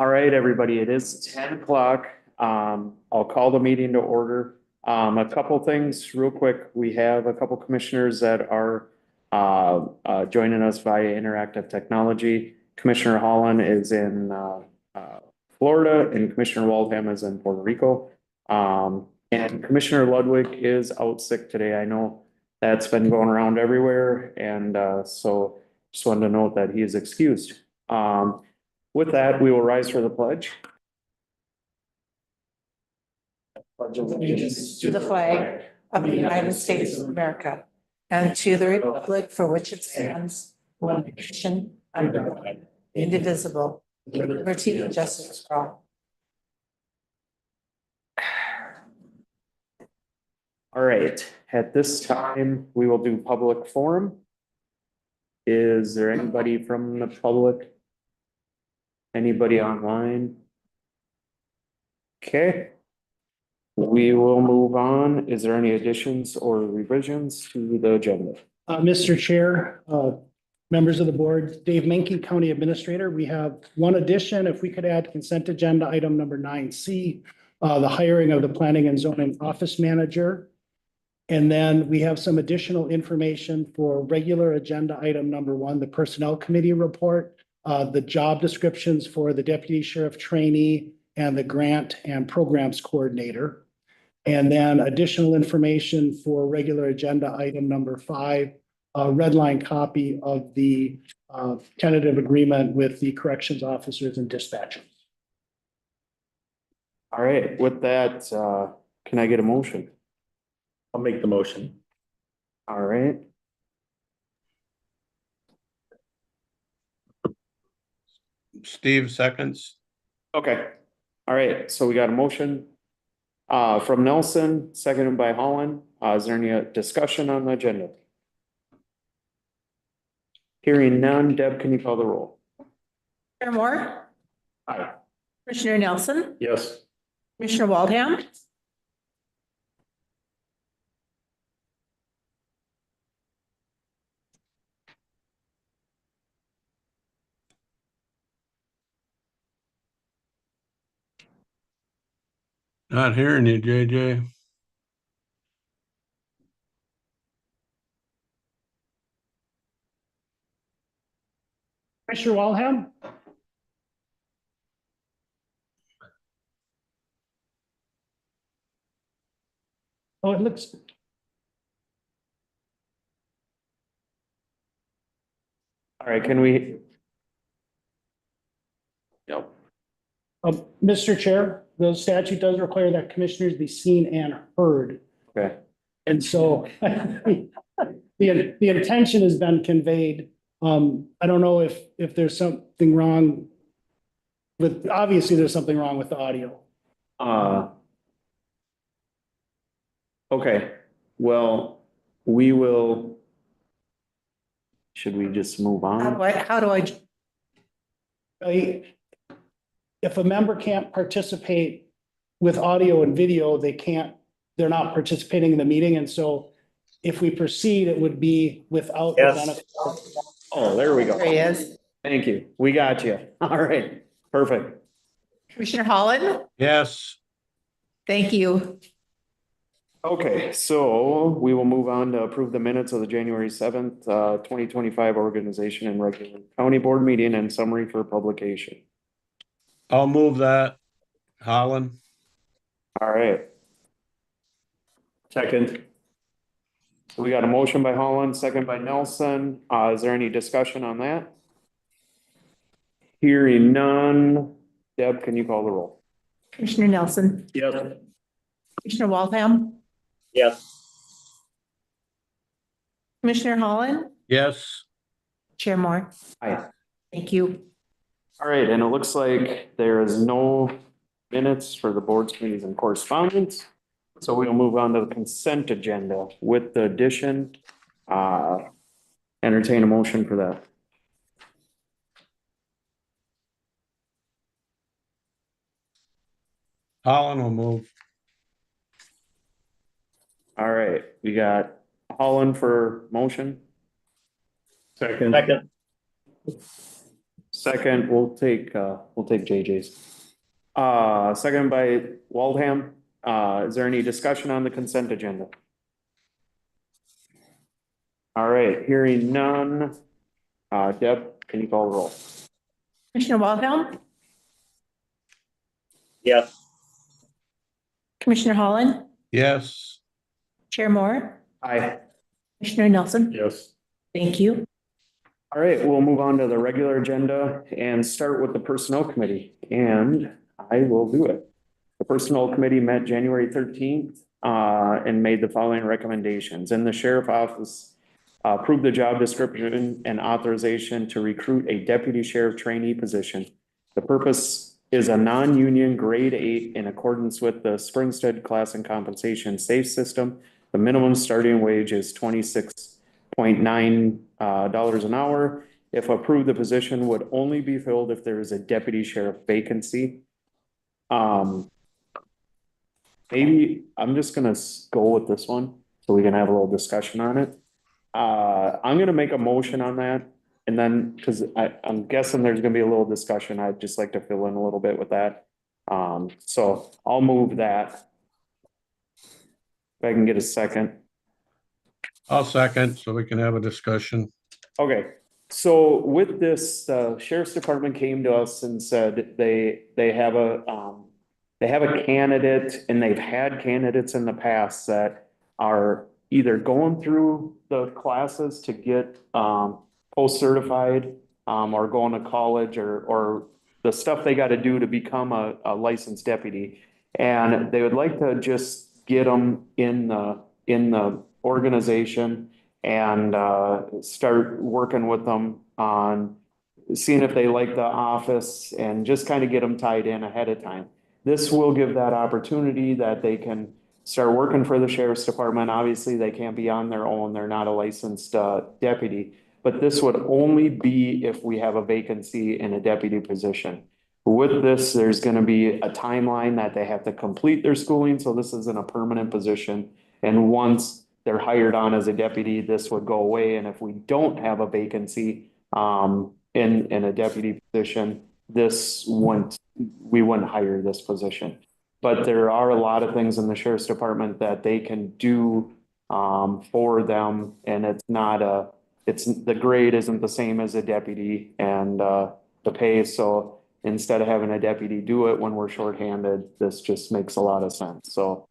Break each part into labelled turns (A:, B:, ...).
A: All right, everybody, it is 10 o'clock. I'll call the meeting to order. A couple things real quick. We have a couple commissioners that are joining us via interactive technology. Commissioner Holland is in Florida and Commissioner Waldham is in Puerto Rico. And Commissioner Ludwig is out sick today. I know that's been going around everywhere, and so just wanted to note that he is excused. With that, we will rise for the pledge.
B: Allegiance to the flag of the United States of America and to the republic for which it stands, one nation, under God, indivisible, with liberty and justice for all.
A: All right, at this time, we will do public forum. Is there anybody from the public? Anybody online? Okay. We will move on. Is there any additions or revisions to the agenda?
C: Mr. Chair, members of the board, Dave Menke, County Administrator, we have one addition. If we could add consent agenda item number 9C, the hiring of the Planning and Zoning Office Manager. And then we have some additional information for regular agenda item number 1, the Personnel Committee report, the job descriptions for the Deputy Sheriff Trainee and the Grant and Programs Coordinator. And then additional information for regular agenda item number 5, a red line copy of the tentative agreement with the corrections officers and dispatchers.
A: All right, with that, can I get a motion?
D: I'll make the motion.
A: All right.
D: Steve seconds.
A: Okay. All right, so we got a motion from Nelson, seconded by Holland. Is there any discussion on the agenda? Hearing none, Deb, can you call the roll?
B: Commissioner Moore,
A: Aye.
B: Commissioner Nelson,
D: Yes.
B: Commissioner Waldham,
D: Not hearing you, JJ.
C: Commissioner Walham? Oh, it looks.
A: All right, can we? Yep.
C: Mr. Chair, the statute does require that commissioners be seen and heard.
A: Okay.
C: And so the intention has been conveyed. I don't know if there's something wrong with, obviously there's something wrong with the audio.
A: Okay, well, we will. Should we just move on?
B: how do I,
C: If a member can't participate with audio and video, they're not participating in the meeting. And so if we proceed, it would be without the benefit.
A: Oh, there we go.
B: there he is.
A: Thank you. We got you. All right, perfect.
B: Commissioner Holland,
D: Yes.
B: thank you.
A: Okay, so we will move on to approve the minutes of the January 7th, 2025 organization and regular county board meeting and summary for publication.
D: I'll move that. Holland.
A: All right.
D: Second.
A: So we got a motion by Holland, second by Nelson. Is there any discussion on that? Hearing none. Deb, can you call the roll?
B: Commissioner Nelson,
D: Yes.
B: Commissioner Waldham,
D: Yes.
B: Commissioner Holland,
D: Yes.
B: Chair Moore,
A: Aye.
B: thank you.
A: All right, and it looks like there is no minutes for the board's committees and correspondence. So we'll move on to the consent agenda with the addition. Entertain a motion for that.
D: Holland will move.
A: All right, we got Holland for motion.
D: Second.
A: Second, we'll take JJ's. Second by Waldham. Is there any discussion on the consent agenda? All right, hearing none. Deb, can you call the roll?
B: Commissioner Waldhelm,
D: Yes.
B: Commissioner Holland,
D: Yes.
B: Chair Moore,
A: Aye.
B: Commissioner Nelson.
D: Yes.
B: Thank you.
A: All right, we'll move on to the regular agenda and start with the Personnel Committee, and I will do it. The Personnel Committee met January 13th and made the following recommendations. In the Sheriff Office, approved the job description and authorization to recruit a deputy sheriff trainee position. The purpose is a non-union grade 8 in accordance with the Springstead Class and Compensation Safe System. The minimum starting wage is $26.9 an hour. If approved, the position would only be filled if there is a deputy sheriff vacancy. Maybe I'm just gonna go with this one so we can have a little discussion on it. I'm gonna make a motion on that. And then, because I'm guessing there's gonna be a little discussion, I'd just like to fill in a little bit with that. So I'll move that. If I can get a second.
D: I'll second so we can have a discussion.
A: Okay, so with this, the Sheriff's Department came to us and said they have a candidate, and they've had candidates in the past that are either going through the classes to get post-certified or going to college or the stuff they got to do to become a licensed deputy. And they would like to just get them in the organization and start working with them on seeing if they like the office and just kind of get them tied in ahead of time. This will give that opportunity that they can start working for the Sheriff's Department. Obviously, they can't be on their own. They're not a licensed deputy, but this would only be if we have a vacancy in a deputy position. With this, there's going to be a timeline that they have to complete their schooling. So this isn't a permanent position. And once they're hired on as a deputy, this would go away. And if we don't have a vacancy in a deputy position, we wouldn't hire this position. But there are a lot of things in the Sheriff's Department that they can do for them, and the grade isn't the same as a deputy and the pay. So instead of having a deputy do it when we're shorthanded, this just makes a lot of sense. So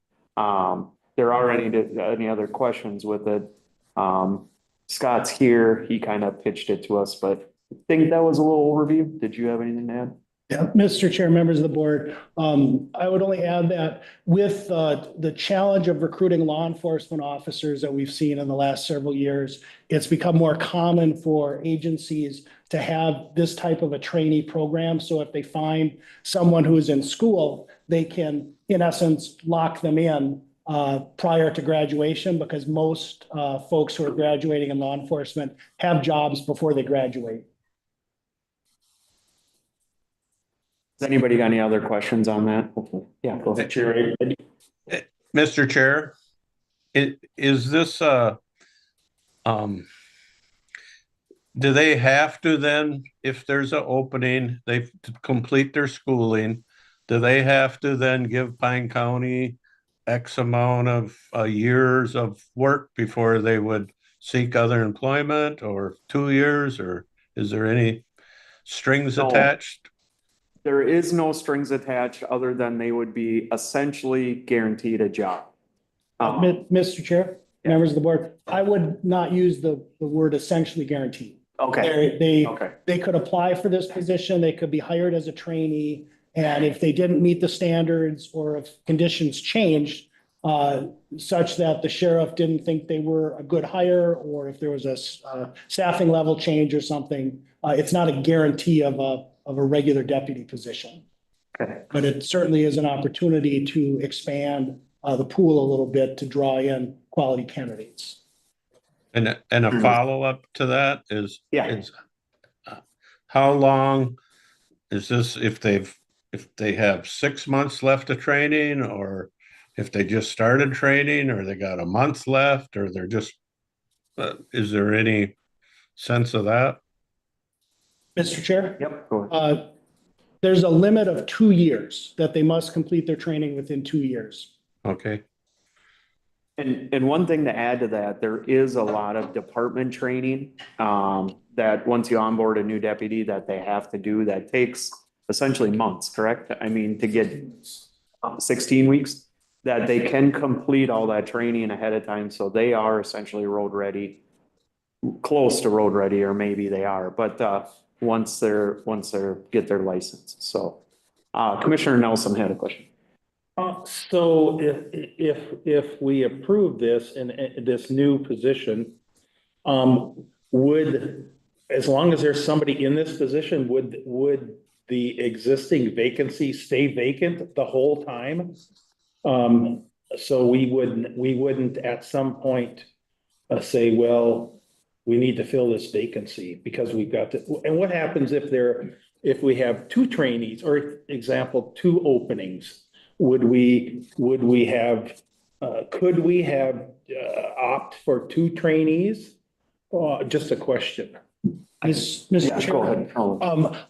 A: there are any other questions with it? Scott's here. He kind of pitched it to us, but I think that was a little overview. Did you have anything to add?
C: Yeah, Mr. Chair, members of the board, I would only add that with the challenge of recruiting law enforcement officers that we've seen in the last several years, it's become more common for agencies to have this type of a trainee program. So if they find someone who is in school, they can, in essence, lock them in prior to graduation, because most folks who are graduating in law enforcement have jobs before they graduate.
A: Has anybody got any other questions on that? Yeah, go ahead.
D: Mr. Chair, is this do they have to then, if there's an opening, they complete their schooling, do they have to then give Pine County X amount of years of work before they would seek other employment, or 2 years, or is there any strings attached?
A: There is no strings attached other than they would be essentially guaranteed a job.
C: Mr. Chair, members of the board, I would not use the word essentially guaranteed.
A: Okay.
C: They could apply for this position. They could be hired as a trainee. And if they didn't meet the standards, or if conditions changed such that the sheriff didn't think they were a good hire, or if there was a staffing level change or something, it's not a guarantee of a regular deputy position.
A: Okay.
C: But it certainly is an opportunity to expand the pool a little bit to draw in quality candidates.
D: And a follow-up to that is how long is this, if they have 6 months left of training, or if they just started training, or they got a month left, or they're just is there any sense of that?
C: Mr. Chair?
A: Yep, go ahead.
C: There's a limit of 2 years that they must complete their training within 2 years.
D: Okay,
A: And one thing to add to that, there is a lot of department training, that once you onboard a new deputy that they have to do, that takes essentially months, correct? I mean, to get 16 weeks, that they can complete all that training ahead of time, so they are essentially road ready, close to road ready, or maybe they are, but, once get their license, so. Commissioner Nelson had a question.
E: So if we approve this and this new position, would, as long as there's somebody in this position, would the existing vacancy stay vacant the whole time? So we wouldn't at some point say, well, we need to fill this vacancy because we've got to, and what happens if we have 2 trainees, or example, 2 openings? Could we have opt for 2 trainees? Just a question.
C: Mr.
A: Yeah,
C: Chair,
A: go ahead.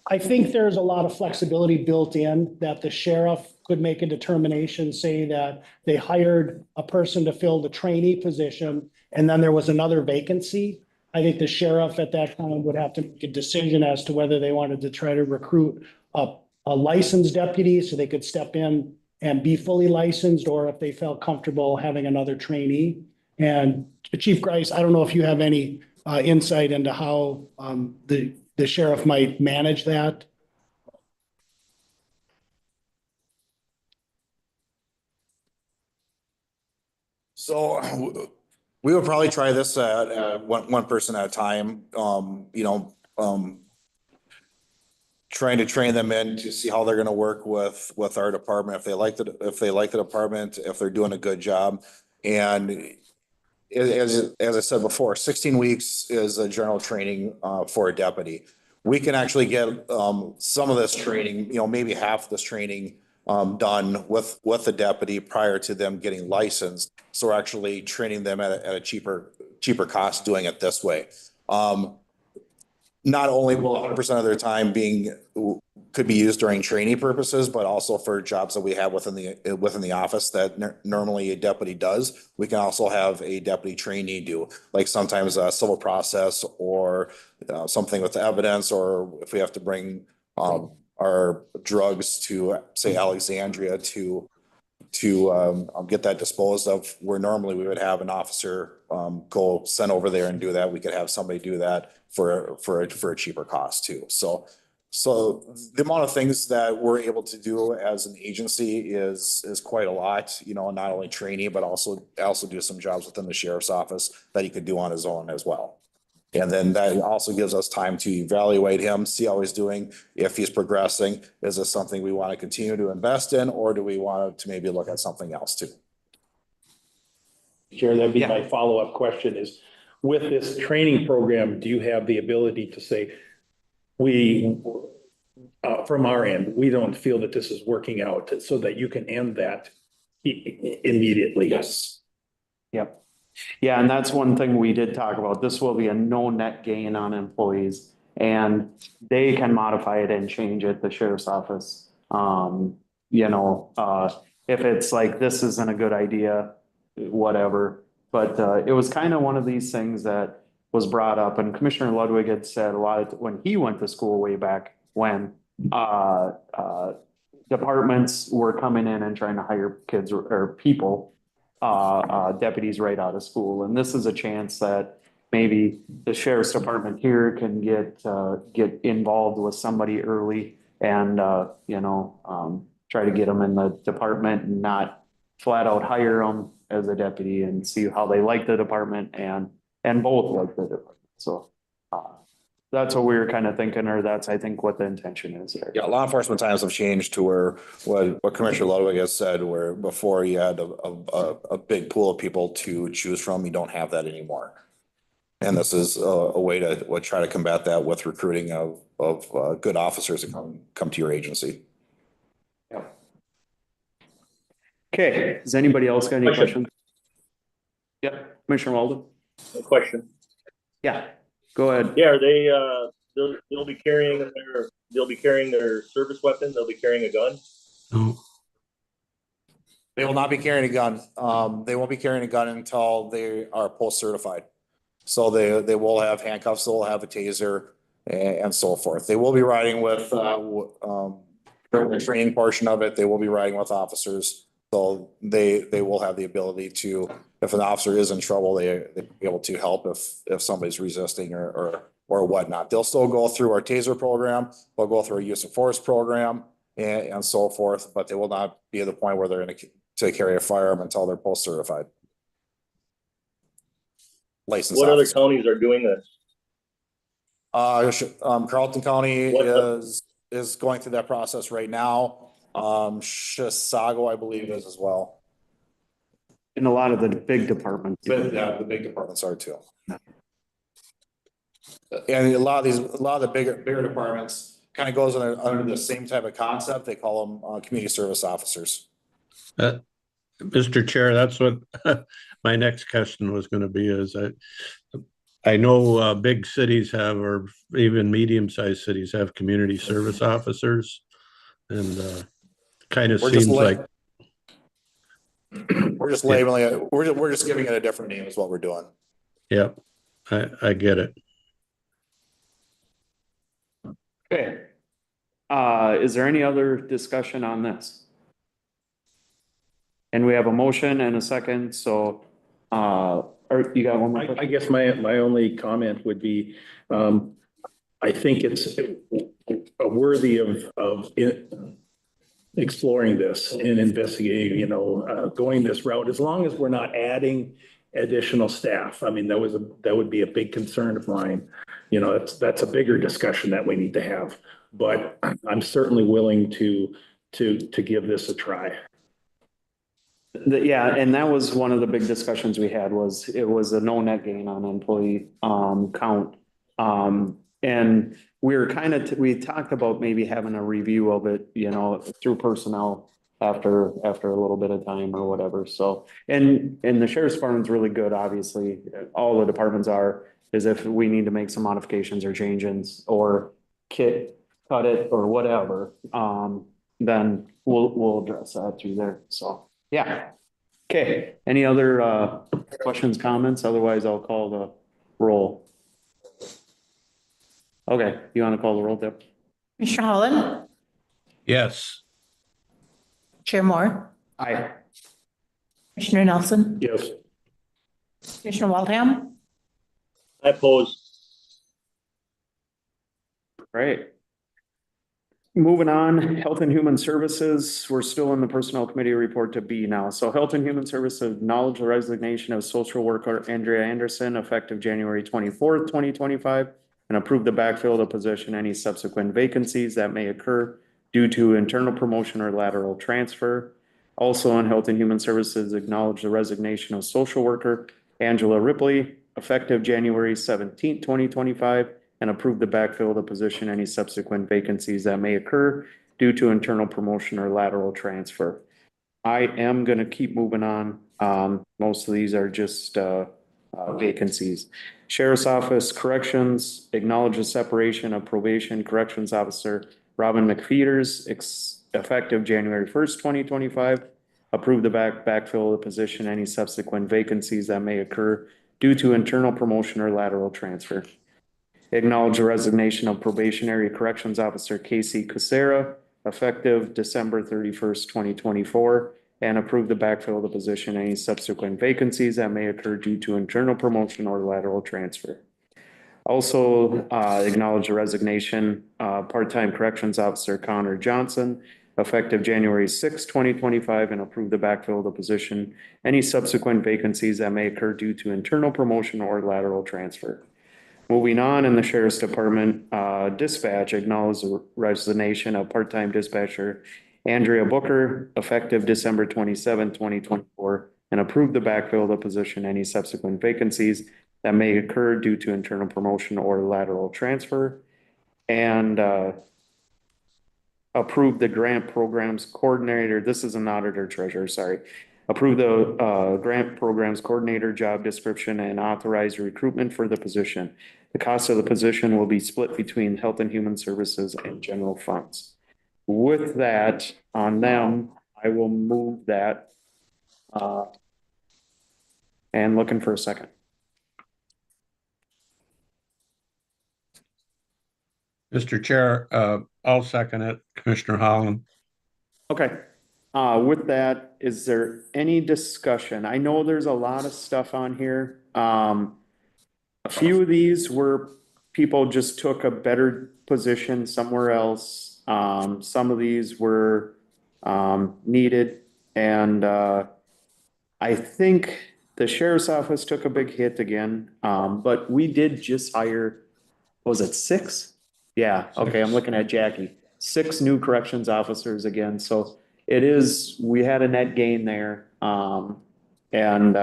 C: I think there's a lot of flexibility built in that the sheriff could make a determination, say that they hired a person to fill the trainee position and then there was another vacancy. I think the sheriff at that time would have to make a decision as to whether they wanted to try to recruit a licensed deputy so they could step in and be fully licensed, or if they felt comfortable having another trainee. And Chief Grice, I don't know if you have any insight into how the sheriff might manage that.
F: So we would probably try this at one person at a time, trying to train them in to see how they're gonna work with our department, if they like the department, if they're doing a good job. And as I said before, 16 weeks is a general training for a deputy. We can actually get some of this training, maybe half of this training done with the deputy prior to them getting licensed. So we're actually training them at a cheaper cost doing it this way. Not only will 100% of their time could be used during training purposes, but also for jobs that we have within the office that normally a deputy does. We can also have a deputy trainee do, like sometimes a civil process or something with evidence, or if we have to bring our drugs to, say, Alexandria to get that disposed of, where normally we would have an officer go send over there and do that. We could have somebody do that for a cheaper cost too. So the amount of things that we're able to do as an agency is quite a lot, not only trainee, but also do some jobs within the sheriff's office that he could do on his own as well. And then that also gives us time to evaluate him, see how he's doing, if he's progressing. Is this something we want to continue to invest in, or do we want to maybe look at something else too?
E: Chair, that'd be my follow-up question is, with this training program, do you have the ability to say, from our end, we don't feel that this is working out, so that you can end that immediately?
A: Yes. Yep. Yeah, and that's one thing we did talk about. This will be a no net gain on employees, and they can modify it and change it, the sheriff's office. If it's like, this isn't a good idea, whatever. But it was kind of one of these things that was brought up, and Commissioner Ludwig had said a lot when he went to school way back when departments were coming in and trying to hire kids or people, deputies right out of school. And this is a chance that maybe the sheriff's department here can get involved with somebody early and, try to get them in the department and not flat out hire them as a deputy, and see how they like the department and both like the department. So that's what we were kind of thinking, or that's, I think, what the intention is there.
F: Yeah, law enforcement times have changed to where what Commissioner Ludwig has said, where before you had a big pool of people to choose from, you don't have that anymore. And this is a way to try to combat that with recruiting of good officers to come to your agency.
A: Yeah. Okay, does anybody else got any questions? Yep, Commissioner Walden.
G: A question.
A: Yeah, go ahead.
G: Yeah, are they they'll be carrying their service weapon, they'll be carrying a gun.
D: No.
F: They will not be carrying a gun. They won't be carrying a gun until they are post certified. So they will have handcuffs, they'll have a taser and so forth. They will be riding with, during the training portion of it, they will be riding with officers. So they will have the ability to, if an officer is in trouble, they'll be able to help if somebody's resisting or whatnot. They'll still go through our taser program, they'll go through our use of force program and so forth, but they will not be at the point where they're going to carry a firearm until they're post certified. Licensed
G: What other
F: officer.
G: counties are doing this?
F: Carlton County
G: What
F: is going through that process right now. Chisago, I believe, is as well.
A: And a lot of the big departments.
F: But yeah, the big departments are too. And a lot of the bigger departments kind of goes under the same type of concept. They call them community service officers.
D: Mr. Chair, that's what my next question was going to be is I know big cities have, or even medium-sized cities have community service officers. And kind of seems like.
F: We're just labeling it, we're just giving it a different name is what we're doing.
D: Yep, I get it.
A: Okay. Is there any other discussion on this? And we have a motion and a second, so, or you got one more?
E: I guess my only comment would be, I think it's worthy of exploring this and investigating, going this route, as long as we're not adding additional staff. I mean, that would be a big concern of mine. That's a bigger discussion that we need to have, but I'm certainly willing to give this a try.
A: Yeah, and that was one of the big discussions we had was it was a no net gain on employee count. And we were we talked about maybe having a review of it, through personnel after a little bit of time or whatever. So, and the sheriff's department's really good, obviously. All the departments are, is if we need to make some modifications or changes or cut it or whatever, then we'll address that through there. So. Yeah. Okay. Any other questions, comments? Otherwise, I'll call the roll. Okay. You want to call the roll, Deb?
B: Commissioner Holland,
D: Yes.
B: Chair Moore,
A: Aye.
B: Commissioner Nelson,
E: Yes.
B: Commissioner Waldham,
G: I oppose.
A: Great. Moving on, Health and Human Services, we're still in the Personnel Committee report to B now. So Health and Human Services acknowledge the resignation of social worker Andrea Anderson effective January 24th, 2025, and approve the backfill of the position, any subsequent vacancies that may occur due to internal promotion or lateral transfer. Also on Health and Human Services, acknowledge the resignation of social worker Angela Ripley effective January 17th, 2025, and approve the backfill of the position, any subsequent vacancies that may occur due to internal promotion or lateral transfer. I am going to keep moving on. Most of these are just vacancies. Sheriff's Office Corrections, acknowledge the separation of probation corrections officer Robin McFeeters effective January 1st, 2025. Approve the backfill of the position, any subsequent vacancies that may occur due to internal promotion or lateral transfer. Acknowledge the resignation of probationary corrections officer Casey Cusera effective December 31st, 2024, and approve the backfill of the position, any subsequent vacancies that may occur due to internal promotion or lateral transfer. Also, acknowledge the resignation, part-time corrections officer Connor Johnson effective January 6th, 2025, and approve the backfill of the position, any subsequent vacancies that may occur due to internal promotion or lateral transfer. Moving on, in the Sheriff's Department, dispatch, acknowledge the resignation of part-time dispatcher Andrea Booker effective December 27, 2024, and approve the backfill of the position, any subsequent vacancies that may occur due to internal promotion or lateral transfer. And approve the grant programs coordinator. This is an auditor treasurer, sorry. Approve the grant programs coordinator job description and authorize recruitment for the position. The cost of the position will be split between Health and Human Services and general funds. With that, on them, I will move that. And looking for a second.
D: Mr. Chair, I'll second it, Commissioner Holland.
A: Okay, with that, is there any discussion? I know there's a lot of stuff on here. A few of these were people just took a better position somewhere else. Some of these were, needed and, I think the sheriff's office took a big hit again, but we did just hire, what was it, 6? Yeah, okay, I'm looking at Jackie. 6 new corrections officers again, so it is, we had a net gain there. And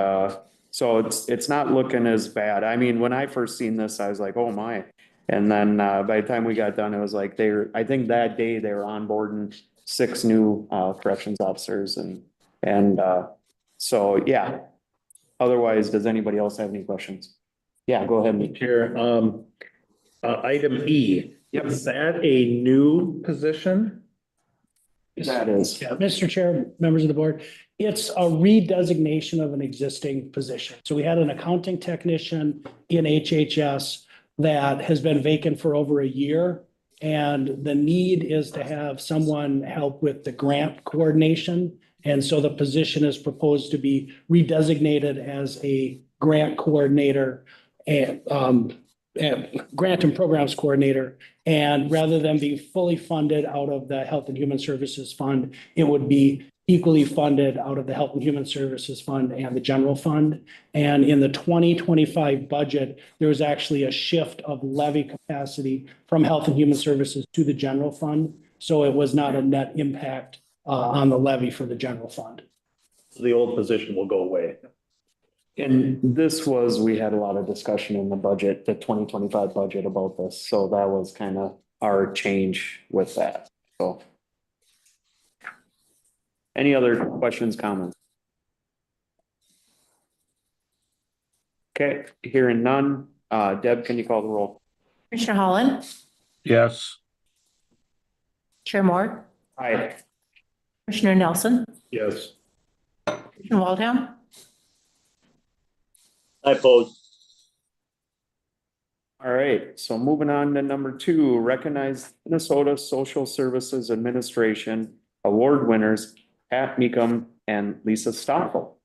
A: so it's not looking as bad. I mean, when I first seen this, I was like, oh my. And then by the time we got done, it was like I think that day they were onboarding 6 new corrections officers and so, yeah. Otherwise, does anybody else have any questions? Yeah, go ahead. Nick.
E: Chair, item E.
A: Yep.
E: Is that a new position?
A: That is.
C: Yeah, Mr. Chair, members of the board, it's a redesignation of an existing position. So we had an accounting technician in HHS that has been vacant for over a year. And the need is to have someone help with the grant coordination. And so the position is proposed to be redesignated as a grant coordinator and grant and programs coordinator. And rather than be fully funded out of the Health and Human Services Fund, it would be equally funded out of the Health and Human Services Fund and the general fund. And in the 2025 budget, there was actually a shift of levy capacity from Health and Human Services to the general fund. So it was not a net impact on the levy for the general fund.
E: So the old position will go away.
A: And this was, we had a lot of discussion in the budget, the 2025 budget about this. So that was kind of our change with that. So. Any other questions, comments? Okay, hearing none. Deb, can you call the roll?
B: Commissioner Holland,
D: Yes.
B: Chair Moore,
A: Aye.
B: Commissioner Nelson,
E: Yes.
B: Commissioner Waldham,
G: I oppose.
A: All right, so moving on to number 2, recognize Minnesota Social Services Administration award winners, Pat Meekum and Lisa Stoffel.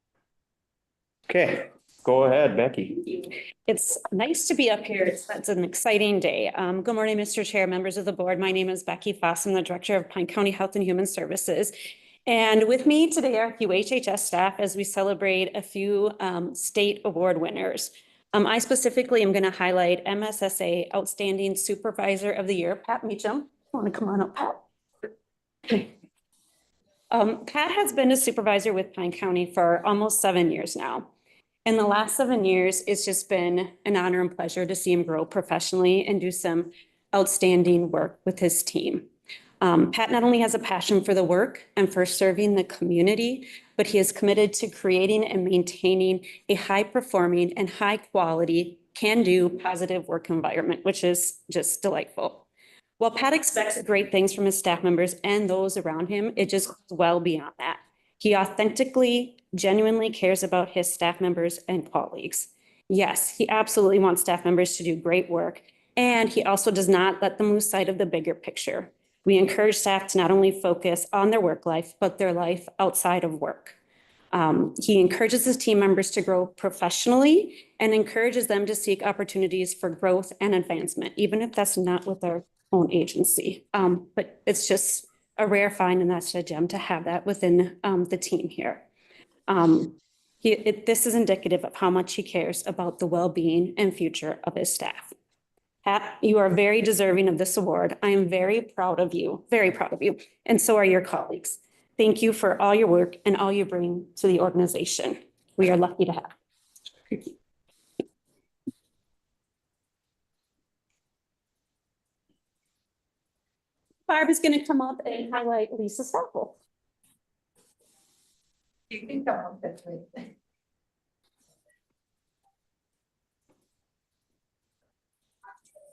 A: Okay, go ahead, Becky.
H: It's nice to be up here. It's an exciting day. Good morning, Mr. Chair, members of the board. My name is Becky Foss. I'm the Director of Pine County Health and Human Services. And with me today are a few HHS staff as we celebrate a few state award winners. I specifically am going to highlight MSSA Outstanding Supervisor of the Year, Pat Meacham. Want to come on up, Pat? Pat has been a supervisor with Pine County for almost 7 years now. In the last 7 years, it's just been an honor and pleasure to see him grow professionally and do some outstanding work with his team. Pat not only has a passion for the work and for serving the community, but he is committed to creating and maintaining a high-performing and high-quality, can-do, positive work environment, which is just delightful. While Pat expects great things from his staff members and those around him, it just goes well beyond that. He authentically, genuinely cares about his staff members and colleagues. Yes, he absolutely wants staff members to do great work, and he also does not let them lose sight of the bigger picture. We encourage staff to not only focus on their work life, but their life outside of work. He encourages his team members to grow professionally and encourages them to seek opportunities for growth and advancement, even if that's not with their own agency. But it's just a rare find, and that's a gem to have that within the team here. This is indicative of how much he cares about the well-being and future of his staff. Pat, you are very deserving of this award. I am very proud of you, and so are your colleagues. Thank you for all your work and all you bring to the organization. We are lucky to have. Barb is going to come up and highlight Lisa Stoffel.
B: You can come up with me.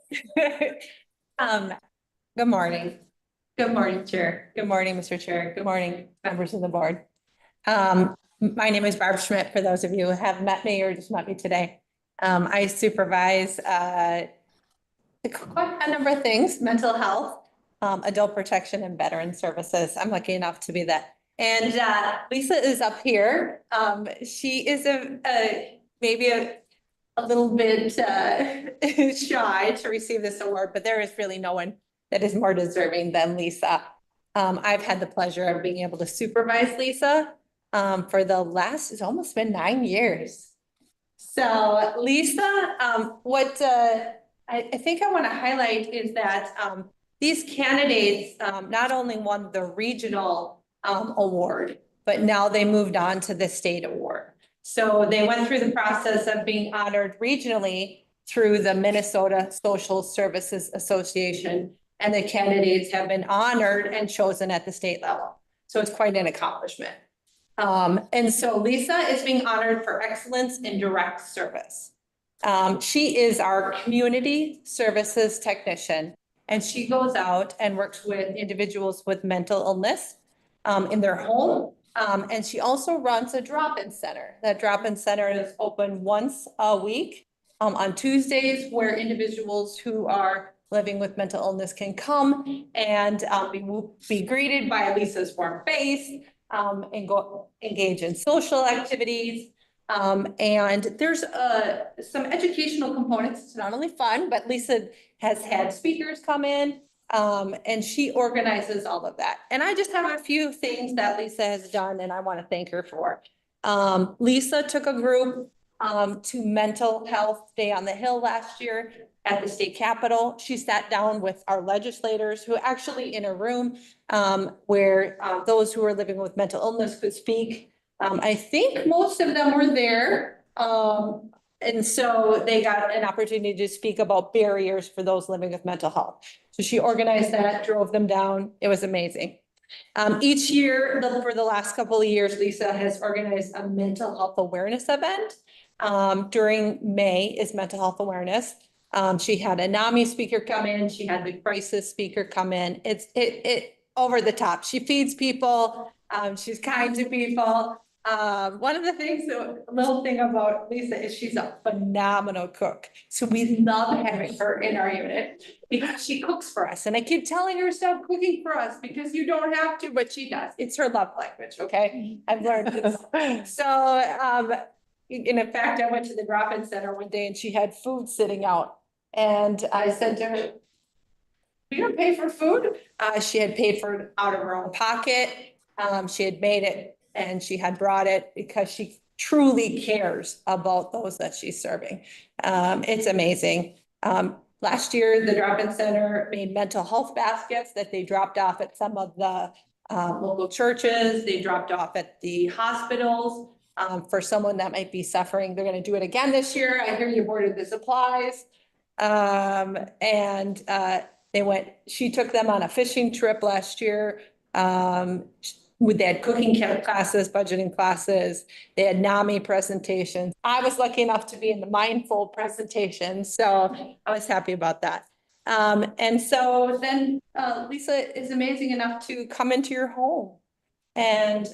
B: Good morning. Good morning, Chair. Good morning, Mr. Chair. Good morning, members of the board. My name is Barb Schmidt, for those of you who have met me or just met me today. I supervise quite a number of things: mental health, adult protection, and veteran services. I'm lucky enough to be that. And Lisa is up here. She is maybe a little bit shy to receive this award, but there is really no one that is more deserving than Lisa. I've had the pleasure of being able to supervise Lisa for the last, it's almost been 9 years. So Lisa, what I think I want to highlight is that these candidates not only won the regional award, but now they moved on to the state award. So they went through the process of being honored regionally through the Minnesota Social Services Association, and the candidates have been honored and chosen at the state level. So it's quite an accomplishment. And so Lisa is being honored for excellence in direct service. She is our community services technician, and she goes out and works with individuals with mental illness in their home. And she also runs a drop-in center. That drop-in center is open once a week on Tuesdays, where individuals who are living with mental illness can come and be greeted by Lisa's warm face and go engage in social activities. And there's some educational components. It's not only fun, but Lisa has had speakers come in. And she organizes all of that. And I just have a few things that Lisa has done, and I want to thank her for. Lisa took a group to Mental Health Day on the Hill last year at the state capitol. She sat down with our legislators, who actually in a room where those who are living with mental illness could speak. I think most of them were there. And so they got an opportunity to speak about barriers for those living with mental health. So she organized that, drove them down. It was amazing. Each year, for the last couple of years, Lisa has organized a mental health awareness event. During May is mental health awareness. She had a NAMI speaker come in. She had the crisis speaker come in. It's over the top. She feeds people. She's kind to people. One of the things, a little thing about Lisa is she's a phenomenal cook. So we love having her in our unit because she cooks for us. And I keep telling her, stop cooking for us because you don't have to, but she does. It's her love language, okay? I've learned this. So, in fact, I went to the drop-in center one day and she had food sitting out. And I said to her, "We don't pay for food." She had paid for it out of her own pocket. She had made it. And she had brought it because she truly cares about those that she's serving. It's amazing. Last year, the drop-in center made mental health baskets that they dropped off at some of the local churches. They dropped off at the hospitals for someone that might be suffering. They're going to do it again this year. I hear you ordered the supplies. She took them on a fishing trip last year. They had cooking classes, budgeting classes. They had NAMI presentations. I was lucky enough to be in the Mindful presentation, so I was happy about that. And so then Lisa is amazing enough to come into your home, and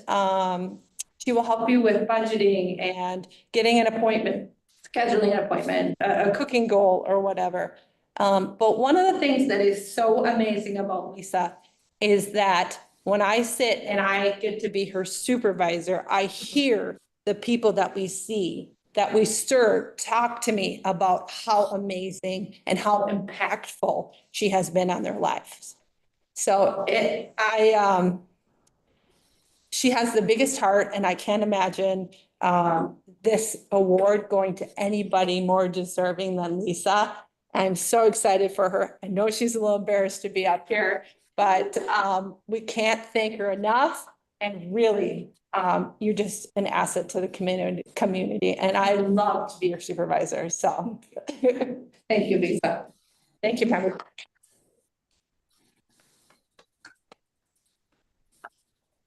B: she will help you with budgeting and getting an appointment, scheduling an appointment, a cooking goal or whatever. But one of the things that is so amazing about Lisa is that when I sit and I get to be her supervisor, I hear the people that we see, that we serve, talk to me about how amazing and how impactful she has been on their lives. So she has the biggest heart, and I can't imagine this award going to anybody more deserving than Lisa. I'm so excited for her. I know she's a little embarrassed to be up here, but we can't thank her enough. And really, you're just an asset to the community. And I love to be your supervisor. So thank you, Lisa. Thank you, member.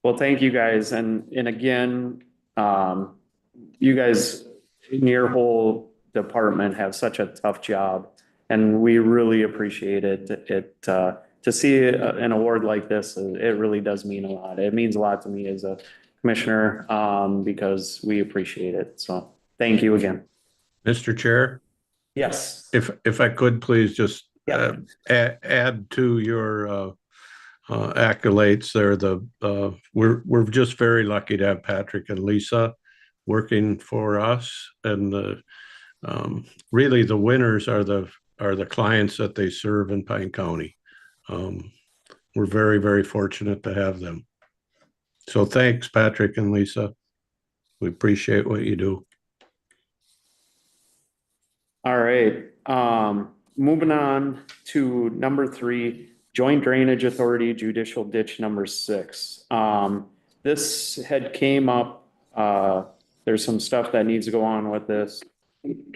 A: Well, thank you guys. And again, you guys in your whole department have such a tough job. and we really appreciate it. To see an award like this, it really does mean a lot. It means a lot to me as a commissioner, because we appreciate it. So thank you again.
D: Mr. Chair,
A: Yes.
D: if I could please just
A: Yeah.
D: add to your accolades there, we're just very lucky to have Patrick and Lisa working for us, and really the winners are the clients that they serve in Pine County. We're very, very fortunate to have them. So thanks, Patrick and Lisa. We appreciate what you do.
A: All right, moving on to number 3, Joint Drainage Authority Judicial Ditch number 6. This had came up, there's some stuff that needs to go on with this.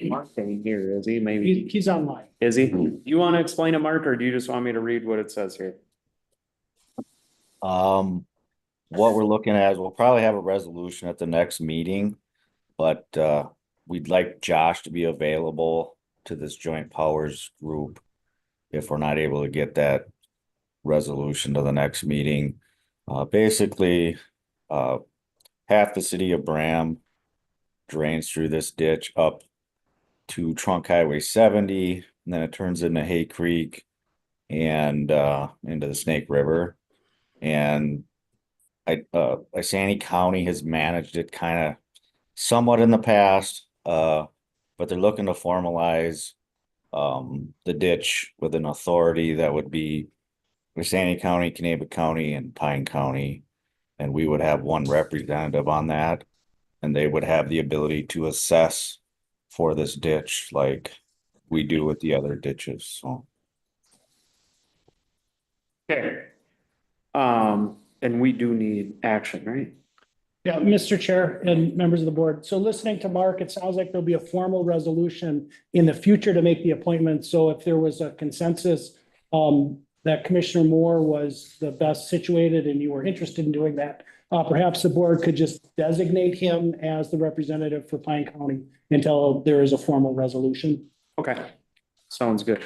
A: Mark ain't here, is he? Maybe,
C: He's online.
A: is he? Do you want to explain it, Mark, or do you just want me to read what it says here?
I: What we're looking at is we'll probably have a resolution at the next meeting, but we'd like Josh to be available to this joint powers group if we're not able to get that resolution to the next meeting. Basically, half the city of Bram drains through this ditch up to Trunk Highway 70, and then it turns into Hay Creek and into the Snake River. And Isanti County has managed it kind of somewhat in the past, but they're looking to formalize the ditch with an authority that would be Isanti County, Kanabec County, and Pine County, and we would have one representative on that, and they would have the ability to assess for this ditch like we do with the other ditches. So.
A: Okay. And we do need action, right?
C: Yeah, Mr. Chair and members of the board. So listening to Mark, it sounds like there'll be a formal resolution in the future to make the appointment. So if there was a consensus that Commissioner Moore was the best situated and you were interested in doing that, perhaps the board could just designate him as the representative for Pine County until there is a formal resolution.
A: Okay, sounds good.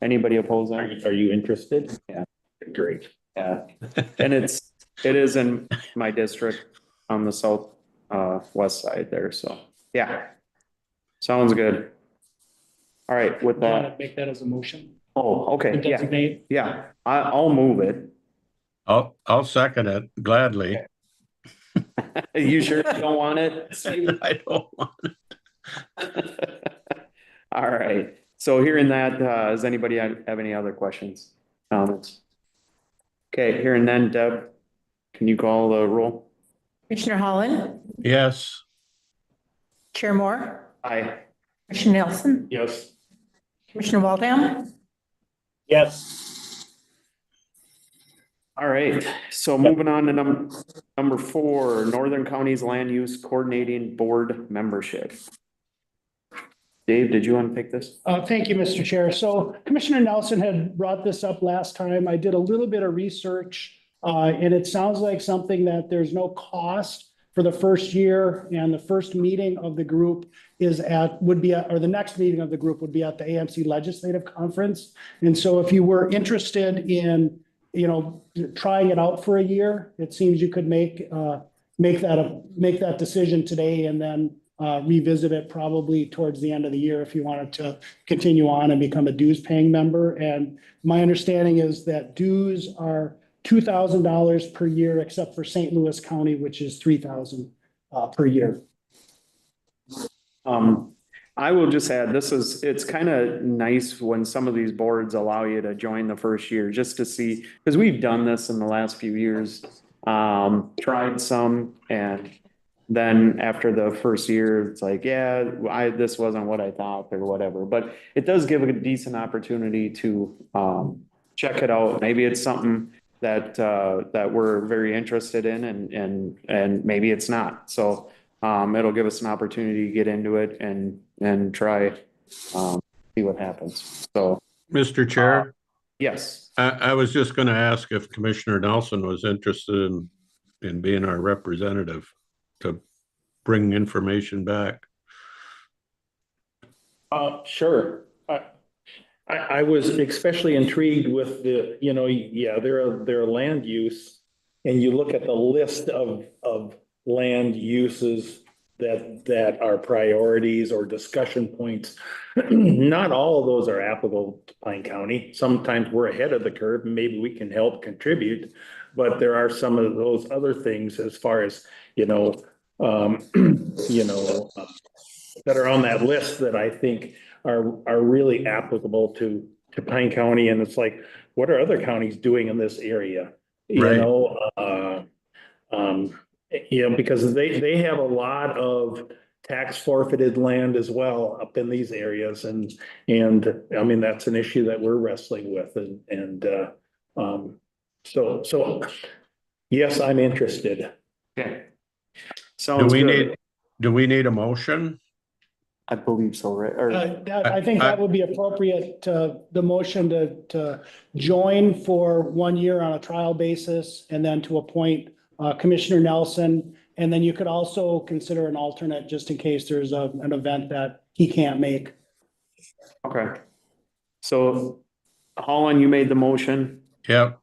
A: Anybody oppose that?
E: Are you interested?
A: Yeah.
E: Great.
A: Yeah, and it is in my district on the south west side there, so, yeah. Sounds good. All right, with
C: Do you want
A: that,
C: to make that as a motion?
A: oh, okay,
C: To
A: yeah,
C: designate?
A: yeah, I'll move it.
D: I'll second it gladly.
A: You sure you don't want it?
D: I don't want it.
A: All right, so hearing that, does anybody have any other questions, comments? Okay, hearing none, Deb, can you call the roll?
B: Commissioner Holland,
D: Yes.
B: Chair Moore,
A: Aye.
B: Commissioner Nelson,
E: Yes.
B: Commissioner Waldham,
G: Yes.
A: All right, so moving on to number 4, Northern Counties Land Use Coordinating Board Membership. Dave, did you want to take this?
C: Thank you, Mr. Chair. So Commissioner Nelson had brought this up last time. I did a little bit of research, and it sounds like something that there's no cost for the first year, and the first meeting of the group or the next meeting of the group would be at the AMC Legislative Conference. And so if you were interested in, trying it out for a year, it seems you could make that decision today and then revisit it probably towards the end of the year if you wanted to continue on and become a dues paying member. And my understanding is that dues are $2,000 per year, except for St. Louis County, which is $3,000 per year.
A: I will just add, it's kind of nice when some of these boards allow you to join the first year just to see, because we've done this in the last few years. Tried some, and then after the first year, it's like, yeah, this wasn't what I thought or whatever, but it does give a decent opportunity to check it out. Maybe it's something that we're very interested in, and maybe it's not. So it'll give us an opportunity to get into it and try see what happens. So,
D: Mr. Chair,
A: yes.
D: I was just going to ask if Commissioner Nelson was interested in being our representative to bring information back.
E: Sure. I was especially intrigued with the, yeah, they're land use. And you look at the list of land uses that are priorities or discussion points. Not all of those are applicable to Pine County. Sometimes we're ahead of the curve and maybe we can help contribute. But there are some of those other things as far as, that are on that list that I think are really applicable to Pine County. And it's like, what are other counties doing in this area?
D: Right.
E: Because they have a lot of tax forfeited land as well up in these areas. And I mean, that's an issue that we're wrestling with. So yes, I'm interested.
A: Okay.
D: Do
A: Sounds
D: we
A: good.
D: need a motion?
A: I believe so, right? Or,
C: I think that would be appropriate, the motion to join for 1 year on a trial basis and then to appoint Commissioner Nelson. And then you could also consider an alternate just in case there's an event that he can't make.
A: okay. So Holland, you made the motion
D: Yep.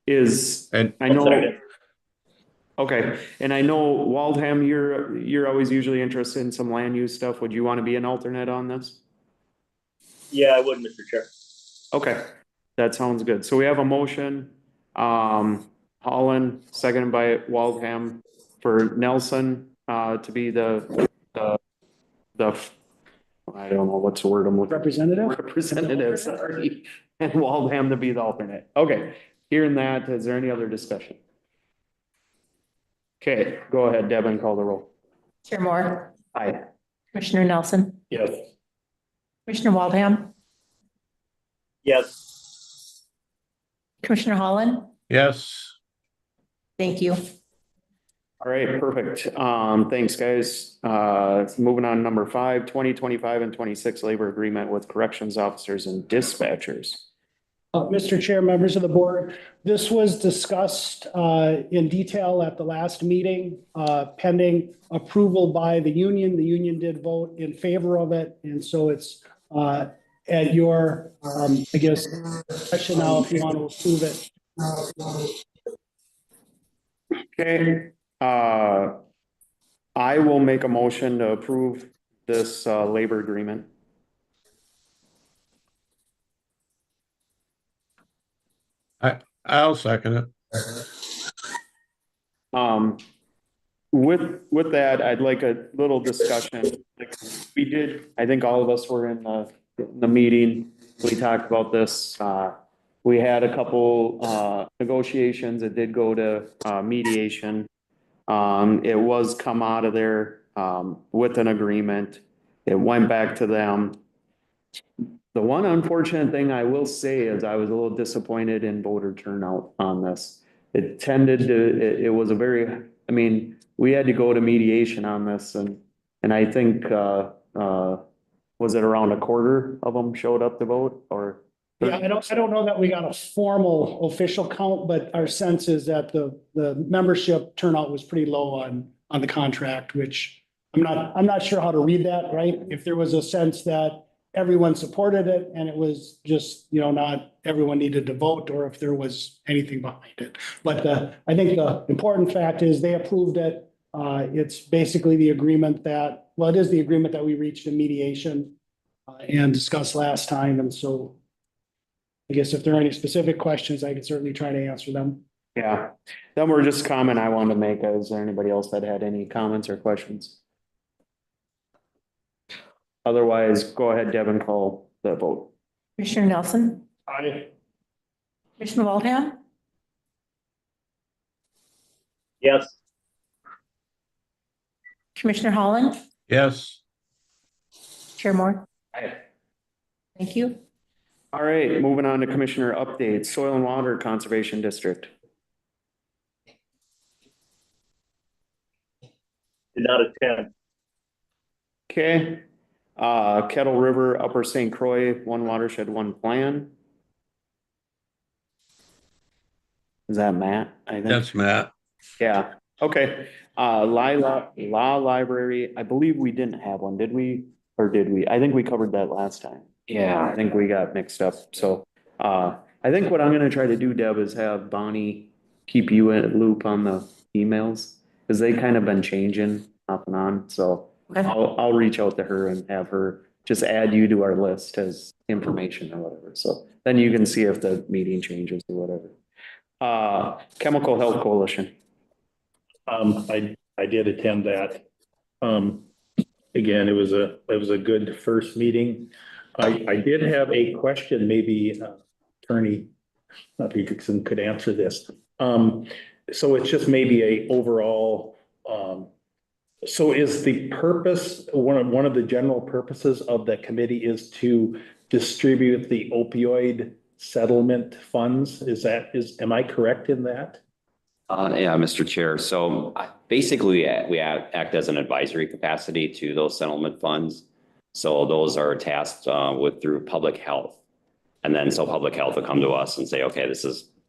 A: I
G: I'll
A: know,
G: second.
A: okay. And I know Waldham, you're always usually interested in some land use stuff. Would you want to be an alternate on this?
G: Yeah, I would, Mr. Chair.
A: Okay, that sounds good. So we have a motion, Holland, seconded by Waldham for Nelson, to be the, I don't know what's the word I'm looking. Representative, sorry, and Waldham to be the alternate. Okay, hearing that, is there any other discussion? Okay, go ahead, Deb, and call the roll.
B: Chair Moore,
A: Aye.
B: Commissioner Nelson,
E: Yes.
B: Commissioner Waldham,
G: Yes.
B: Commissioner Holland.
D: Yes.
B: Thank you.
A: All right, perfect. Thanks, guys. Moving on, number 5, 2025 and 26 labor agreement with corrections officers and dispatchers.
C: Mr. Chair, members of the board, this was discussed in detail at the last meeting, pending approval by the union. The union did vote in favor of it, and so it's at your, I guess, question now if you want to approve it.
A: Okay, I will make a motion to approve this labor agreement.
D: I'll second it.
A: With that, I'd like a little discussion. Like we did, I think all of us were in the meeting. We talked about this. We had a couple negotiations. It did go to mediation. It was come out of there with an agreement. It went back to them. The one unfortunate thing I will say is I was a little disappointed in voter turnout on this. It tended to, it was a very, I mean, we had to go to mediation on this and I think, was it around a quarter of them showed up to vote or?
C: Yeah, I don't know that we got a formal official count, but our sense is that the membership turnout was pretty low on the contract, which I'm not sure how to read that, right? If there was a sense that everyone supported it and it was just, not everyone needed to vote or if there was anything behind it. But I think the important fact is they approved it. It's basically the agreement that, well, it is the agreement that we reached in mediation and discussed last time. And so I guess if there are any specific questions, I could certainly try to answer them.
A: Yeah, then we're just comment I wanted to make. Is there anybody else that had any comments or questions? Otherwise, go ahead, Devin, call the vote.
B: Commissioner Nelson,
E: Aye.
B: Commissioner Waldham,
G: Yes.
B: Commissioner Holland,
D: Yes.
B: Chair Moore.
A: Aye.
B: Thank you.
A: All right, moving on to commissioner updates, Soil and Water Conservation District.
G: Did not attend.
A: Okay, Kettle River, Upper St. Croix, one watershed, one plan. Is that Matt? I think.
D: That's Matt.
A: Yeah, okay. Law Library, I believe we didn't have one, did we? Or did we? I think we covered that last time. Yeah, I think we got mixed up. So, I think what I'm gonna try to do, Deb, is have Bonnie keep you in a loop on the emails. Cause they kind of been changing off and on, so
B: Okay.
A: I'll reach out to her and have her just add you to our list as information or whatever. So then you can see if the meeting changes or whatever. Chemical Health Coalition.
E: I did attend that. Again, it was a good first meeting. I did have a question, maybe Attorney Peterson could answer this. So it's just maybe a overall, so is the purpose, one of the general purposes of the committee is to distribute the opioid settlement funds? Am I correct in that?
J: Yeah, Mr. Chair. So basically, we act as an advisory capacity to those settlement funds. So those are tasked with through public health. And then so public health will come to us and say, okay,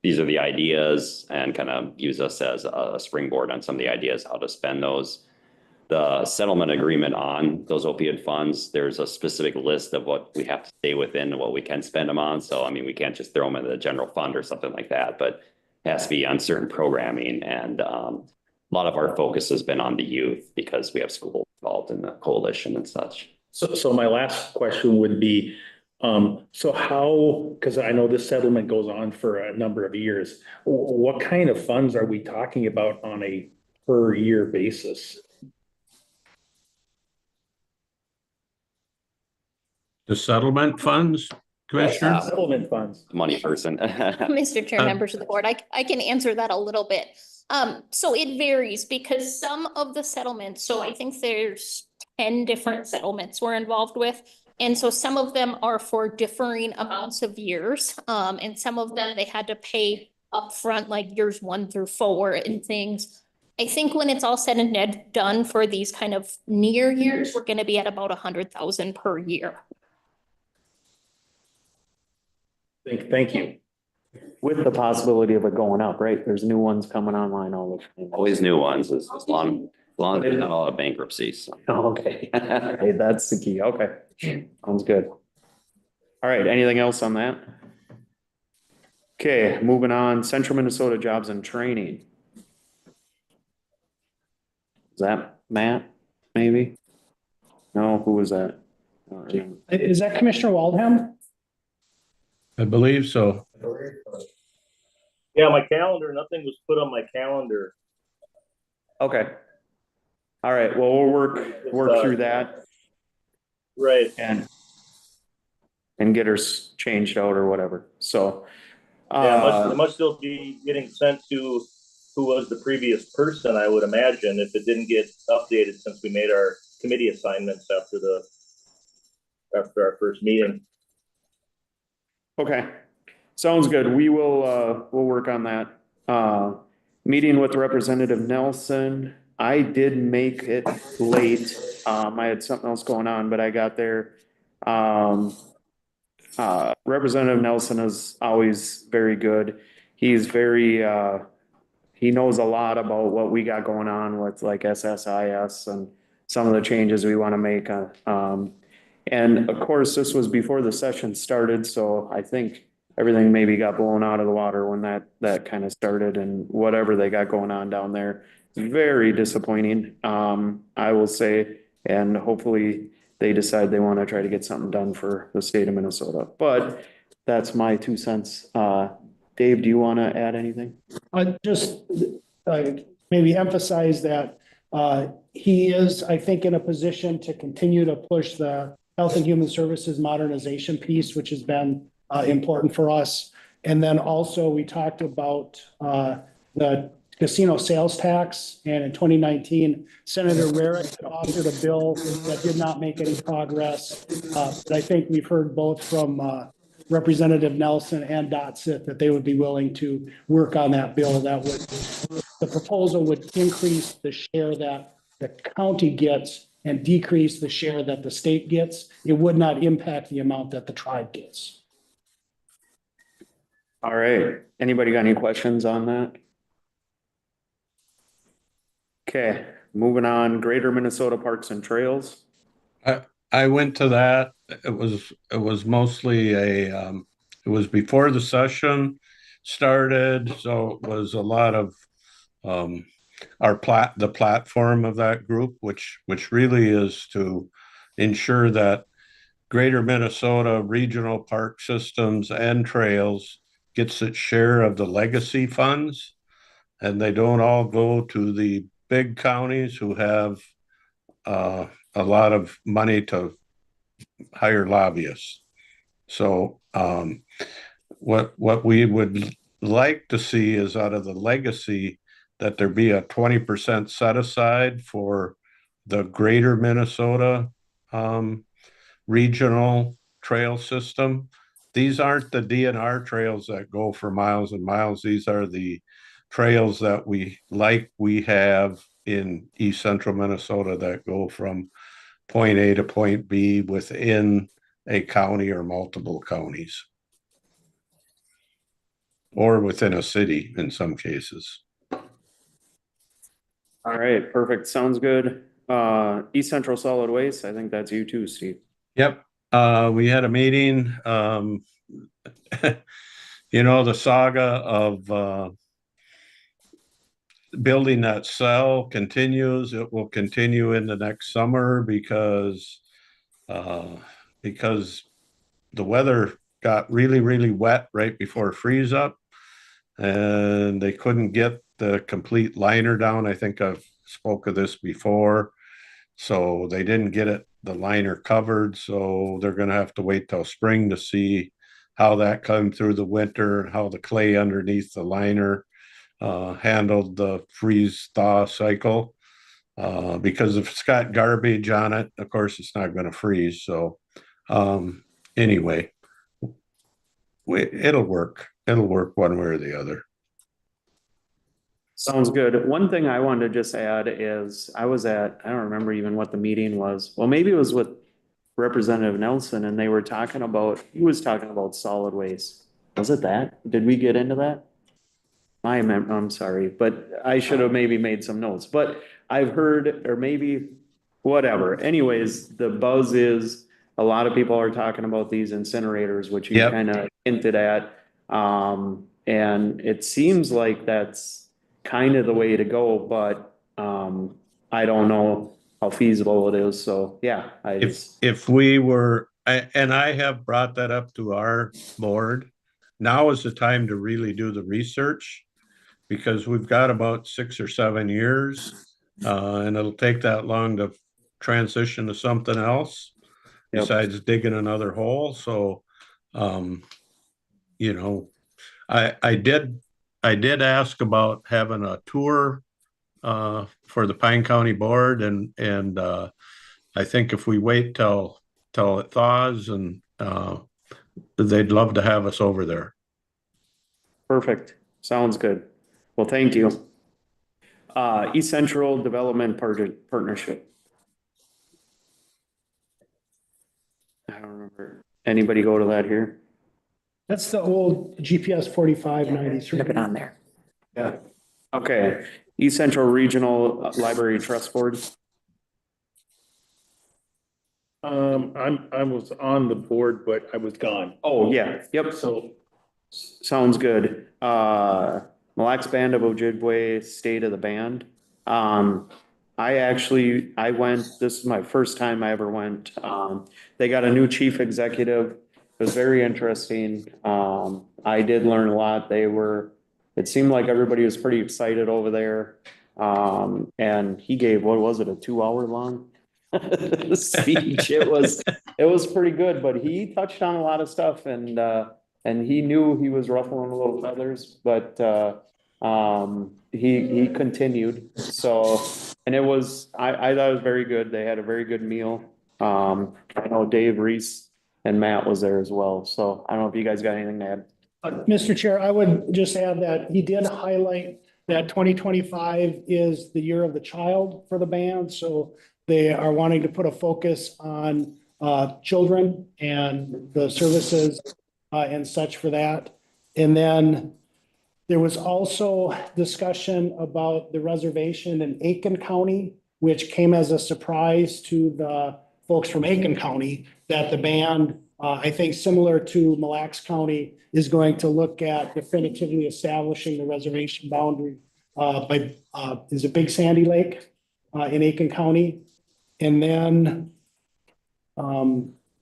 J: these are the ideas, and kind of use us as a springboard on some of the ideas, how to spend those. The settlement agreement on those opioid funds, there's a specific list of what we have to stay within and what we can spend them on. So, I mean, we can't just throw them in the general fund or something like that, but it has to be on certain programming. And a lot of our focus has been on the youth because we have schools involved in the coalition and such.
E: So my last question would be, so how, because I know this settlement goes on for a number of years, what kind of funds are we talking about on a per year basis?
D: The settlement funds, Commissioner?
E: Settlement funds.
J: Money person.
K: Mr. Chair, members of the board, I can answer that a little bit. So it varies because some of the settlements, so I think there's 10 different settlements we're involved with. And so some of them are for differing amounts of years. And some of them they had to pay upfront, like years 1 through 4 and things. I think when it's all said and done for these kind of near years, we're going to be at about 100,000 per year.
E: Thank you.
A: With the possibility of it going up, right? There's new ones coming online all the time.
J: Always new ones, as long as there's not a lot of bankruptcies. So.
A: Oh, okay. Hey, that's the key. Okay. Sounds good. All right. Anything else on that? Okay, moving on. Central Minnesota Jobs and Training. Is that Matt, maybe? No, who was that?
C: Is that Commissioner Waldham?
D: I believe so.
G: Yeah, my calendar, nothing was put on my calendar.
A: Okay. All right, well, we'll work through that.
G: Right.
A: And get her changed out or whatever. So.
G: Yeah, it must still be getting sent to who was the previous person, I would imagine, if it didn't get updated since we made our committee assignments after our first meeting.
A: Okay, sounds good. We will, we'll work on that. Meeting with Representative Nelson. I did make it late. I had something else going on, but I got there. Representative Nelson is always very good. He's very, he knows a lot about what we got going on with like SSIS and some of the changes we want to make. And of course, this was before the session started, so I think everything maybe got blown out of the water when that kind of started, and whatever they got going on down there. Very disappointing, I will say, and hopefully they decide they want to try to get something done for the state of Minnesota. But that's my 2 cents. Dave, do you want to add anything?
C: Just maybe emphasize that he is, I think, in a position to continue to push the Health and Human Services modernization piece, which has been important for us. And then also we talked about the casino sales tax. And in 2019, Senator Rarick offered a bill that did not make any progress. But I think we've heard both from Representative Nelson and Dotseth that they would be willing to work on that bill. The proposal would increase the share that the county gets and decrease the share that the state gets. It would not impact the amount that the tribe gets.
A: All right. Anybody got any questions on that? Okay, moving on. Greater Minnesota Parks and Trails.
D: I went to that it was mostly it was before the session started, so it was a lot of the platform of that group, which really is to ensure that Greater Minnesota Regional Park Systems and Trails gets its share of the legacy funds, and they don't all go to the big counties who have a lot of money to hire lobbyists. So what we would like to see is out of the legacy that there be a 20% set aside for the Greater Minnesota regional trail system. These aren't the DNR trails that go for miles and miles. These are the trails that we have in East Central Minnesota that go from point A to point B within a county or multiple counties. Or within a city in some cases.
A: All right, perfect. Sounds good. East Central Solid Waste, I think that's you too, Steve.
D: Yep. We had a meeting, you know, the saga of building that cell continues. It will continue in the next summer because the weather got really, really wet right before freeze up, and they couldn't get the complete liner down. I think I've spoke of this before. So they didn't get the liner covered. So they're going to have to wait till spring to see how that come through the winter and how the clay underneath the liner handled the freeze thaw cycle. Because if it's got garbage on it, of course, it's not going to freeze. So anyway, it'll work. It'll work one way or the other.
A: Sounds good. One thing I wanted to just add is I don't remember even what the meeting was. Well, maybe it was with Representative Nelson, and he was talking about solid waste. Was it that? Did we get into that? I'm sorry, but I should have maybe made some notes, but I've heard, or maybe whatever. Anyways, the buzz is a lot of people are talking about these incinerators, which you kind of hinted at. And it seems like that's kind of the way to go, but I don't know how feasible it is. So yeah,
D: if we were, and I have brought that up to our board, now is the time to really do the research, because we've got about 6 or 7 years, and it'll take that long to transition to something else besides digging another hole. So, you know, I did ask about having a tour for the Pine County Board, and I think if we wait till it thaws, and they'd love to have us over there.
A: Perfect. Sounds good. Well, thank you. East Central Development Partnership. I don't remember. Anybody go to that here?
C: That's the old GPS 4593.
B: Look it on there.
A: Yeah. Okay. East Central Regional Library Trust Board.
E: I was on the board, but I was gone.
A: Oh, yeah. Yep. So sounds good. Mille Lacs Band of Ojibwe, State of the Band. I went, this is my first time I ever went. They got a new chief executive. It was very interesting. I did learn a lot. It seemed like everybody was pretty excited over there. And he gave, what was it, a 2-hour long speech? It was pretty good, but he touched on a lot of stuff, and he knew he was ruffling a little feathers, but he continued. So, and I thought it was very good. They had a very good meal. I know Dave Reese and Matt was there as well. So I don't know if you guys got anything to add.
C: Mr. Chair, I would just add that he did highlight that 2025 is the year of the child for the band. So they are wanting to put a focus on children and the services and such for that. And then there was also discussion about the reservation in Aiken County, which came as a surprise to the folks from Aiken County, that the band, I think similar to Mille Lacs County, is going to look at definitively establishing the reservation boundary is it Big Sandy Lake in Aiken County? And then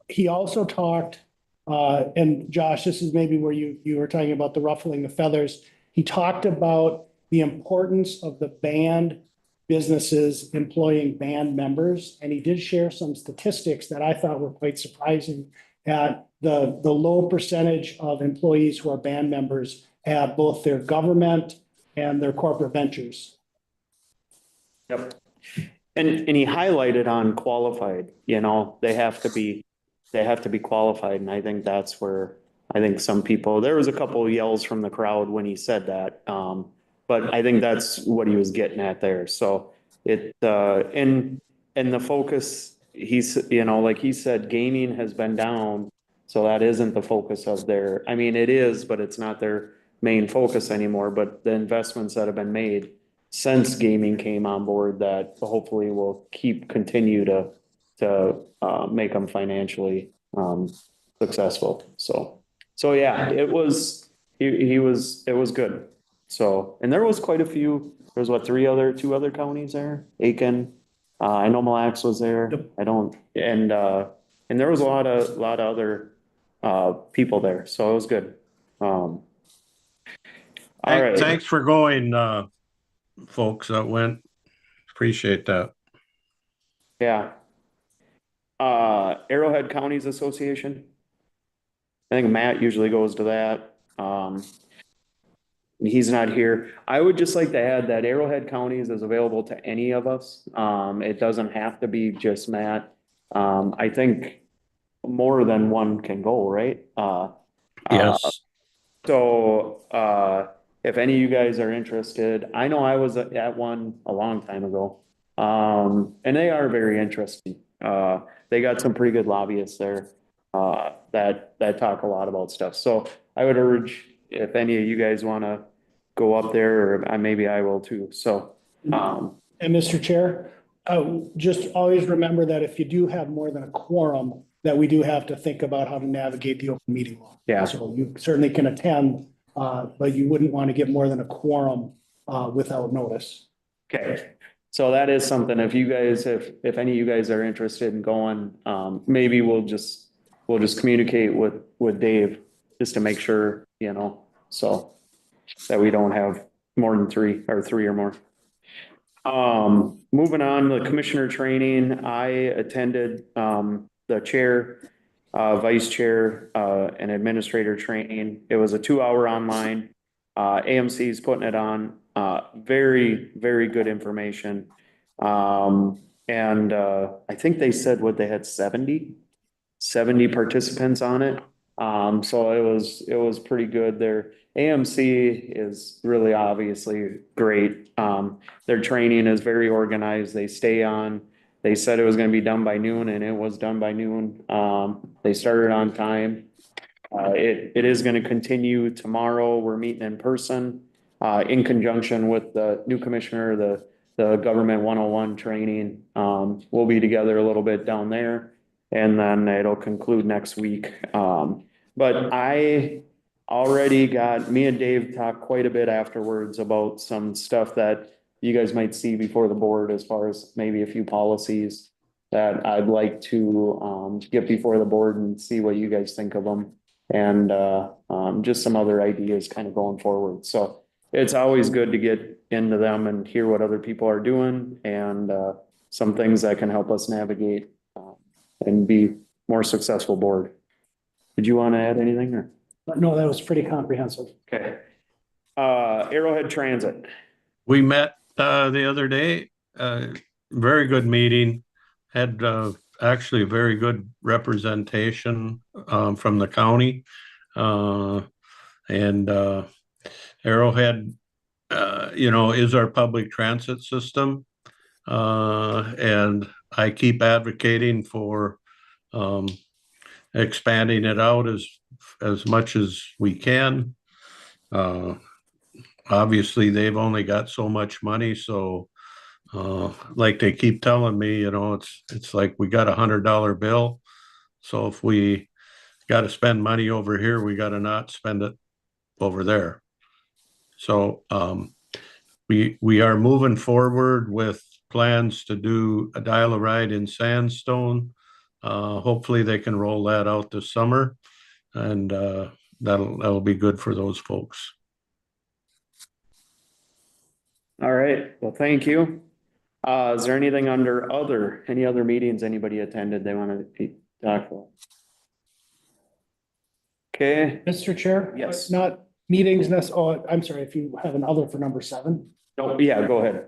C: he also talked, and Josh, this is maybe where you were talking about the ruffling the feathers. He talked about the importance of the band businesses employing band members, and he did share some statistics that I thought were quite surprising at the low percentage of employees who are band members at both their government and their corporate ventures.
A: Yep. And he highlighted on qualified, you know, they have to be qualified. And I think that's where I think some people, there was a couple of yells from the crowd when he said that. But I think that's what he was getting at there. So and the focus, like he said, gaming has been down. So that isn't the focus of I mean, it is, but it's not their main focus anymore. But the investments that have been made since gaming came on board that hopefully will continue to make them financially successful. So yeah, it was good. So, and there was quite a few, there was two other counties there, Aiken. I know Mille Lacs was there. And there was a lot of other people there. So it was good. All right.
D: Thanks for going, folks that went. Appreciate that.
A: Yeah. Arrowhead Counties Association. I think Matt usually goes to that. He's not here. I would just like to add that Arrowhead Counties is available to any of us. It doesn't have to be just Matt. I think more than one can go, right?
D: Yes.
A: So if any of you guys are interested, I know I was at one a long time ago. And they are very interesting. They got some pretty good lobbyists there that talk a lot about stuff. So I would urge if any of you guys want to go up there, or maybe I will too. So,
C: and Mr. Chair, just always remember that if you do have more than a quorum, that we do have to think about how to navigate the open meeting law.
A: Yeah.
C: So you certainly can attend, but you wouldn't want to get more than a quorum without notice.
A: okay. So that is something, if you guys, if any of you guys are interested in going, maybe we'll just communicate with Dave just to make sure, so that we don't have more than three or more. Moving on, the commissioner training, I attended, the chair, vice chair, and administrator training. It was a 2-hour online. AMC is putting it on, very, very good information. And I think they said they had 70 participants on it. So it was pretty good there. AMC is really obviously great. Their training is very organized. They stay on. They said it was going to be done by noon, and it was done by noon. They started on time. It is going to continue tomorrow. We're meeting in person in conjunction with the new commissioner, the government 101 training. We'll be together a little bit down there, and then it'll conclude next week. But I already me and Dave talked quite a bit afterwards about some stuff that you guys might see before the board, as far as maybe a few policies that I'd like to get before the board and see what you guys think of them, and just some other ideas kind of going forward. So it's always good to get into them and hear what other people are doing, and some things that can help us navigate and be more successful board. Did you want to add anything, or?
C: No, that was pretty comprehensive.
A: Okay. Arrowhead Transit.
D: We met the other day, very good meeting, had actually very good representation from the county. And Arrowhead, is our public transit system. And I keep advocating for expanding it out as much as we can. Obviously, they've only got so much money, so Like they keep telling me, it's like we got $100 bill. So if we got to spend money over here, we got to not spend it over there. So, we are moving forward with plans to do a dial-a-ride in Sandstone. Hopefully they can roll that out this summer, and that'll be good for those folks.
A: All right, well, thank you. Is there anything under any other meetings anybody attended they want to talk about? Okay,
C: Mr. Chair?
A: Yes.
C: Not meetings, I'm sorry, if you have another for number 7.
A: oh, yeah, go ahead.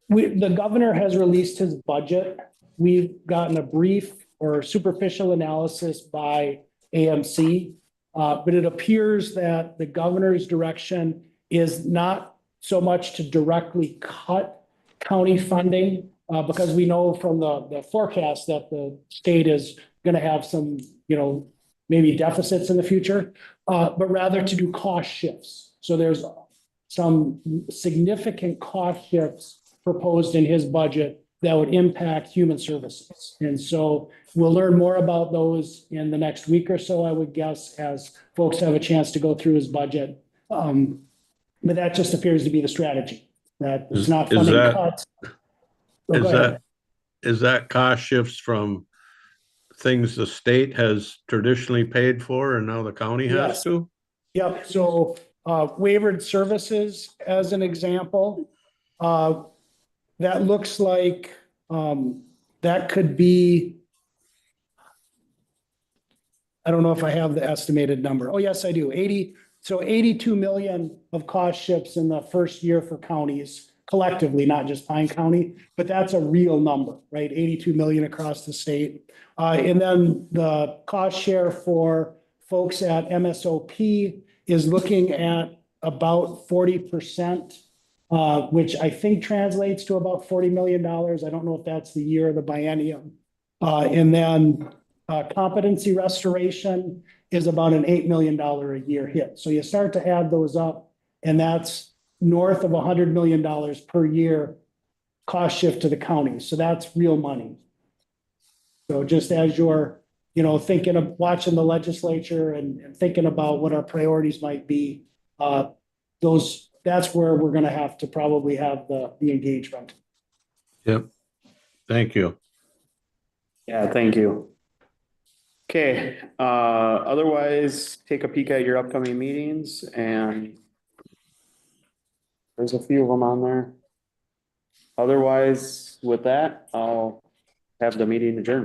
C: The governor has released his budget. We've gotten a brief or superficial analysis by AMC. But it appears that the governor's direction is not so much to directly cut county funding, because we know from the forecast that the state is gonna have some, maybe deficits in the future, but rather to do cost shifts. So there's some significant cost shifts proposed in his budget that would impact human services. And so we'll learn more about those in the next week or so, I would guess, as folks have a chance to go through his budget. But that just appears to be the strategy, that it's not
D: Is
C: funding
D: that-
C: cuts.
D: Is
C: Go ahead.
D: that cost shifts from things the state has traditionally paid for and now the county has
C: Yes.
D: to?
C: Yep, so wavered services as an example. That looks like that could be, I don't know if I have the estimated number. Oh, yes, I do. 82 million of cost shifts in the first year for counties collectively, not just Pine County, but that's a real number, right? 82 million across the state. And then the cost share for folks at MSOP is looking at about 40%, which I think translates to about $40 million. I don't know if that's the year of the biennium. And then competency restoration is about an $8 million a year hit. So you start to add those up, and that's north of $100 million per year cost shift to the county. So that's real money. So just as you're, thinking of watching the legislature and thinking about what our priorities might be, that's where we're going to have to probably have the engagement.
D: Yep. Thank you.
A: Yeah, thank you. Okay, otherwise, take a peek at your upcoming meetings, and there's a few of them on there. Otherwise, with that, I'll have the meeting adjourned.